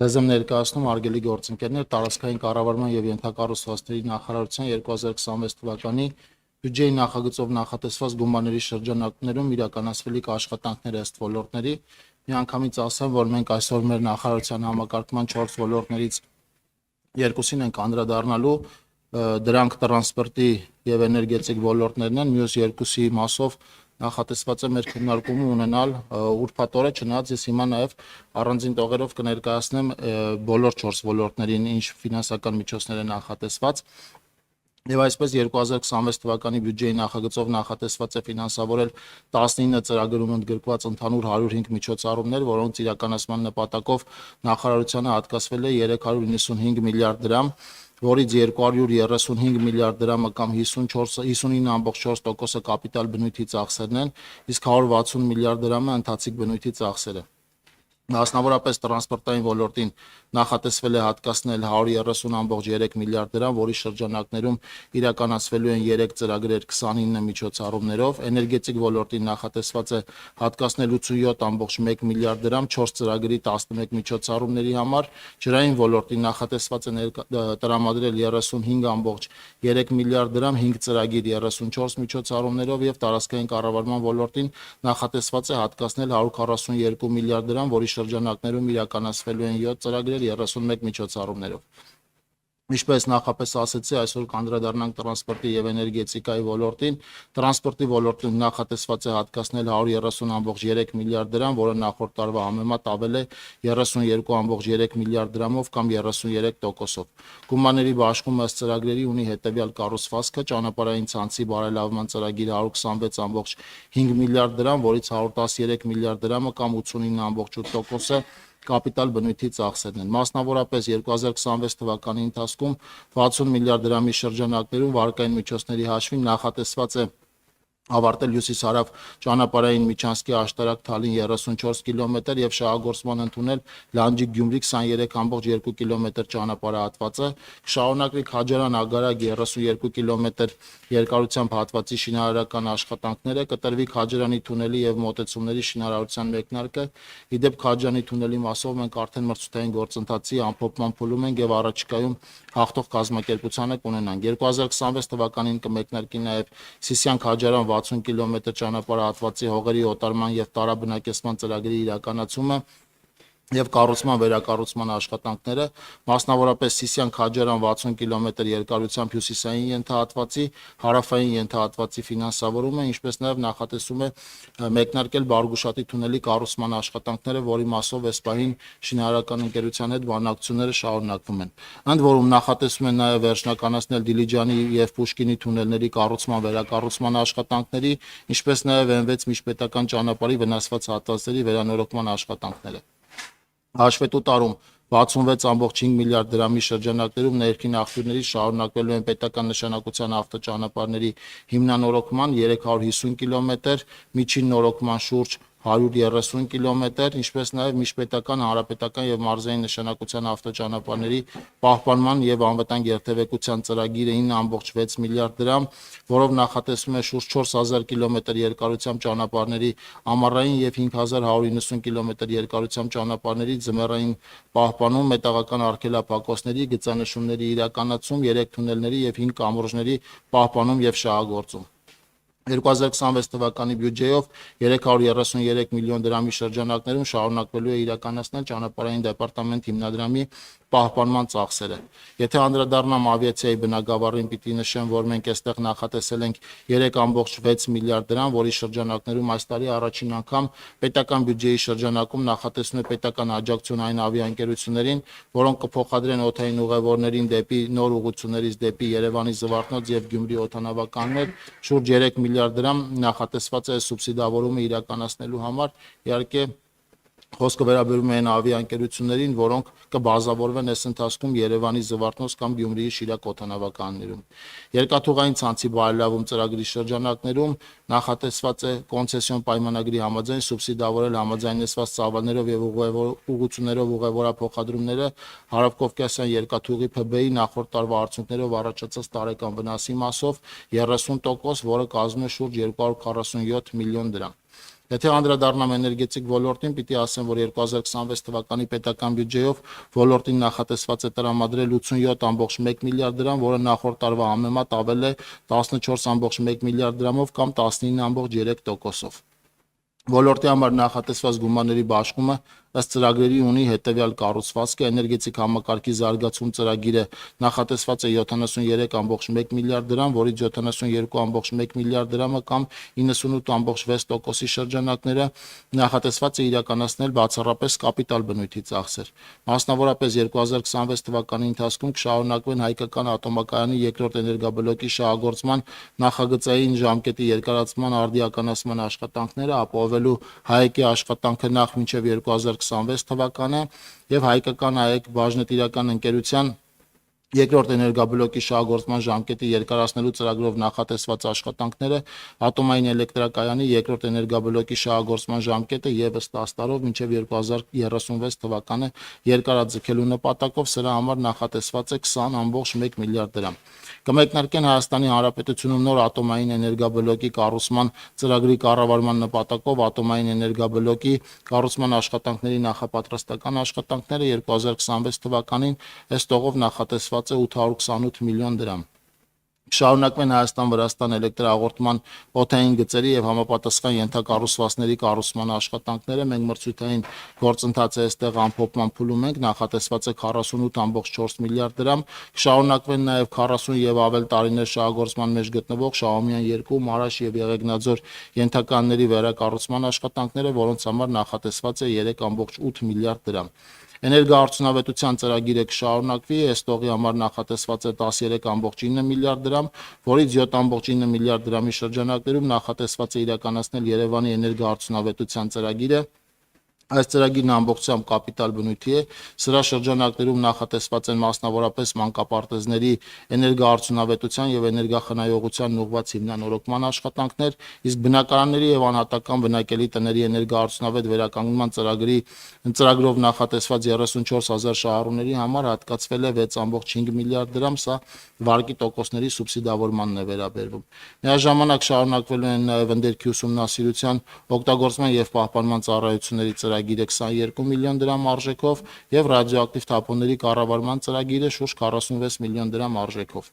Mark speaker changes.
Speaker 1: Ձեզ եմ ներկայացնում արգելի գործընկերներ տարածքային կառավարման եւ ենթակառուցվածքների նախարարության 2026 թվականի բյուջեի նախագծով նախատեսված գումարների շրջանակներում իրականացվելիք աշխատանքներ ըստ ոլորտների։ Միանգամից ասեմ, որ մենք այսօր մեր նախարարության համակարգման 4 ոլորտներից երկուսին ենք անդրադառնալու, դրանք տրանսպորտի եւ էներգետիկ ոլորտներն են, մյուս երկուսի մասով նախատեսված է մեր քննարկումը ունենալ ուրբաթ օրը, չնայած ես հիմա նաև առանձին տողերով կներկայացնեմ բոլոր 4 ոլորտներին ինչ ֆինանսական միջոցներ են նախատեսված։ Եվ այսպես 2026 թվականի բյուջեի նախագծով նախատեսված է ֆինանսավորել 19 ծրագրում ընդգրկված ընդհանուր 105 միջոցառումներ, որոնց իրականացման նպատակով նախարարությանը հատկացվել է 395 միլիարդ դրամ, որից 235 միլիարդ դրամը կամ 59.4%-ը կապիտալ բնույթի ծախսերն են, իսկ 160 միլիարդ դրամը ընթացիկ բնույթի ծախսերը։ Մասնավորապես տրանսպորտային ոլորտին նախատեսվել է հատկացնել 130.3 միլիարդ դրամ, որի շրջանակներում իրականացվելու են 3 ծրագրեր 29 միջոցառումներով, էներգետիկ ոլորտին նախատեսված է հատկացնել 87.1 միլիարդ դրամ 4 ծրագրի 11 միջոցառումների համար, ջրային ոլորտին նախատեսված է տրամադրել 35.3 միլիարդ դրամ 5 ծրագիր 34 միջոցառումներով եւ տարածքային կառավարման ոլորտին նախատեսված է հատկացնել 142 միլիարդ դրամ, որի շրջանակներում իրականացվելու են 7 ծրագրեր 31 միջոցառումներով։ Ինչպես նախապես ասացի, այսօր կանդրադառնանք տրանսպորտի եւ էներգետիկայի ոլորտին։ Տրանսպորտի ոլորտին նախատեսված է հատկացնել 130.3 միլիարդ դրամ, որը նախորդ տարվա համեմատ ավել է 32.3 միլիարդ դրամով կամ 33%-ով։ Գումարների բաշխումը ըստ ծրագրերի ունի հետեւյալ կառուցվածքը՝ ճանապարհային ցանցի բարելավման ծրագիր 126.5 միլիարդ դրամ, որից 113 միլիարդ դրամը կամ 89.8%-ը կապիտալ բնույթի ծախսերն են։ Մասնավորապես 2026 թվականի ընթացքում 60 միլիարդ դրամի շրջանակներում վարկային միջոցների հաշվին նախատեսված է ավարտել հյուսիս-հարավ ճանապարհային միջանցքի աշտարակ Թալին 34 կիլոմետր եւ շահագործման ընդունել Լանջիկ-Գյումրի 23.2 կիլոմետր ճանապարհահատվածը, շարունակվի Քաջարան-Ագարագ 32 կիլոմետր երկարությամբ հատվածի շինարարական աշխատանքները, կտրվի Քաջարանի թունելի եւ մոտեցումների շինարարության մեկնարկը։ Իդեպ Քաջարանի թունելի մասով մենք արդեն մրցութային գործընթացի ամփոփման փուլում ենք եւ առաջիկայում հաղթող կազմակերպությանը կունենանք։ 2026 թվականին կմեկնարկի նաեւ Սիսիան-Քաջարան 60 կիլոմետր ճանապարհահատվածի հողերի օտարման եւ տարաբնակեցման ծրագրի իրականացումը եւ կառուցման վերակառուցման աշխատանքները, մասնավորապես Սիսիան-Քաջարան 60 կիլոմետր երկարությամբ հյուսիսային ենթահատվածի, հարավային ենթահատվածի ֆինանսավորումը, ինչպես նաեւ նախատեսում է մեկնարկել Բարգուշատի թունելի կառուցման աշխատանքները, որի մասով այս պահին շինարարական ընկերության հետ բանակցությունները շարունակվում են։ Ընդ որում նախատեսում են նաեւ վերջնականացնել Դիլիջանի եւ Պուշկինի թունելների կառուցման վերակառուցման աշխատանքների, ինչպես նաեւ N6 միջպետական ճանապարհի վնասված հատվածների վերանորոգման աշխատանքները։ Հաշվետու տարում 66.5 միլիարդ դրամի շրջանակներում ներքին աղբյուրների շարունակվելու են պետական նշանակության ավտոճանապարհների հիմնանորոգման 350 կիլոմետր, միջին նորոգման շուրջ 130 կիլոմետր, ինչպես նաև միջպետական, հանրապետական եւ մարզային նշանակության ավտոճանապարհների պահպանման եւ անվտանգ երթևեկության ծրագիրը 9.6 միլիարդ դրամ, որով նախատեսվում է շուրջ 4000 կիլոմետր երկարությամբ ճանապարհների ամառային եւ 5190 կիլոմետր երկարությամբ ճանապարհների ձմեռային պահպանում, մետաղական արգելափակոցների, գծանշումների իրականացում, 3 թունելների եւ 5 կամուրջների պահպանում եւ շահագործում։ 2026 թվականի բյուջեով 333 միլիոն դրամի շրջանակներում շարունակվելու է իրականացնել ճանապարհային դեպարտամենտ հիմնադրամի պահպանման ծախսերը։ Եթե անդրադառնամ ավիացիայի բնագավառին, պիտի նշեմ, որ մենք այստեղ նախատեսել ենք 3.6 միլիարդ դրամ, որի շրջանակներում այս տարի առաջին անգամ պետական բյուջեի շրջանակում նախատեսվում է պետական աջակցություն այն ավիաընկերություններին, որոնք կփոխադրեն օդային ուղևորներին դեպի նոր ուղղություններից դեպի Երևանի Զվարթնոց եւ Գյումրի օդանավականներ, շուրջ 3 միլիարդ դրամ նախատեսված է սուբսիդավորումը իրականացնելու համար, իհարկե խոսքը վերաբերում է այն ավիաընկերություններին, որոնք կբազավորվեն այս ընթացքում Երևանի Զվարթնոց կամ Գյումրիի Շիրակ օդանավականներում։ Երկաթուղային ցանցի բարելավում ծրագրի շրջանակներում նախատեսված է կոնցեսիոն պայմանագրի համաձայն սուբսիդավորել համաձայնեցված ծավալներով եւ ուղղություններով ուղևորափոխադրումները Հարավկովկասյան երկաթուղի ՓԲ-ի նախորդ տարվա արդյունքներով առաջացած տարեկան վնասի մասով 30%, որը կազմում է շուրջ 247 միլիոն դրամ։ Եթե անդրադառնամ էներգետիկ ոլորտին, պիտի ասեմ, որ 2026 թվականի պետական բյուջեով ոլորտին նախատեսված է տրամադրել 87.1 միլիարդ դրամ, որը նախորդ տարվա համեմատ ավել է 14.1 միլիարդ դրամով կամ 19.3%-ով։ Ոլորտի համար նախատեսված գումարների բաշխումը ըստ ծրագրերի ունի հետևյալ կառուցվածքը. էներգետիկ համակարգի զարգացում ծրագիրը նախատեսված է 73.1 միլիարդ դրամ, որից 72.1 միլիարդ դրամը կամ 98.6%-ի շրջանակները նախատեսված է իրականացնել բացառապես կապիտալ բնույթի ծախսեր։ Մասնավորապես 2026 թվականի ընթացքում կշարունակվեն հայկական ատոմակայանի երկրորդ էներգաբլոկի շահագործման նախագծային ժամկետի երկարացման արդիականացման աշխատանքները, ապահովելու ՀԱԵԿ-ի աշխատանքը նախ մինչև 2026 թվականը եւ հայկական ՀԱԵԿ բաժնետիրական ընկերության երկրորդ էներգաբլոկի շահագործման ժամկետի երկարացնելու ծրագրով նախատեսված աշխատանքները, ատոմային էլեկտրակայանի երկրորդ էներգաբլոկի շահագործման ժամկետը եւս 10 տարով մինչև 2036 թվականը երկարաձգելու նպատակով սրա համար նախատեսված է 20.1 միլիարդ դրամ։ Կմեկնարկեն Հայաստանի Հանրապետությունում նոր ատոմային էներգաբլոկի կառուցման ծրագրի կառավարման նպատակով ատոմային էներգաբլոկի կառուցման աշխատանքների նախապատրաստական աշխատանքները 2026 թվականին ըստ օղով նախատեսված է 828 միլիոն դրամ։ Շարունակվեն Հայաստան-Վրաստան էլեկտրահաղորդման օդային գծերի եւ համապատասխան ենթակառուցվածքների կառուցման աշխատանքները։ Մենք մրցութային գործընթաց է այստեղ ամփոփման փուլում ենք, նախատեսված է 48.4 միլիարդ դրամ։ Շարունակվեն նաեւ 40 եւ ավել տարիներ շահագործման մեջ գտնվող Շահումյան 2, Մարաշ եւ Եղեգնաձոր ենթականների վերակառուցման աշխատանքները, որոնց համար նախատեսված է 3.8 միլիարդ դրամ։ Էներգոարդյունավետության ծրագիրը կշարունակվի, ըստ օղի համար նախատեսված է 13.9 միլիարդ դրամ, որից 7.9 միլիարդ դրամի շրջանակներում նախատեսված է իրականացնել Երևանի էներգոարդյունավետության ծրագիրը։ Այս ծրագիրն ամբողջությամբ կապիտալ բնույթի է, սրա շրջանակներում նախատեսված են մասնավորապես մանկապարտեզների էներգոարդյունավետության եւ էներգախնայողության ուղղված հիմնանորոգման աշխատանքներ, իսկ բնակարանների եւ անհատական բնակելի տների էներգոարդյունավետ վերականգնման ծրագրով նախատեսված 34,000 շահառուների համար հատկացվել է 6.5 միլիարդ դրամ, սա վարկի տոկոսների սուբսիդավորմանն է վերաբերվում։ Միաժամանակ շարունակվելու են նաեւ ընդերքի ուսումնասիրության, օգտագործման եւ պահպանման ծառայությունների ծրագիրը 22 միլիոն դրամ արժեքով եւ ռադիոակտիվ թափոնների կառավարման ծրագիրը շուրջ 46 միլիոն դրամ արժեքով։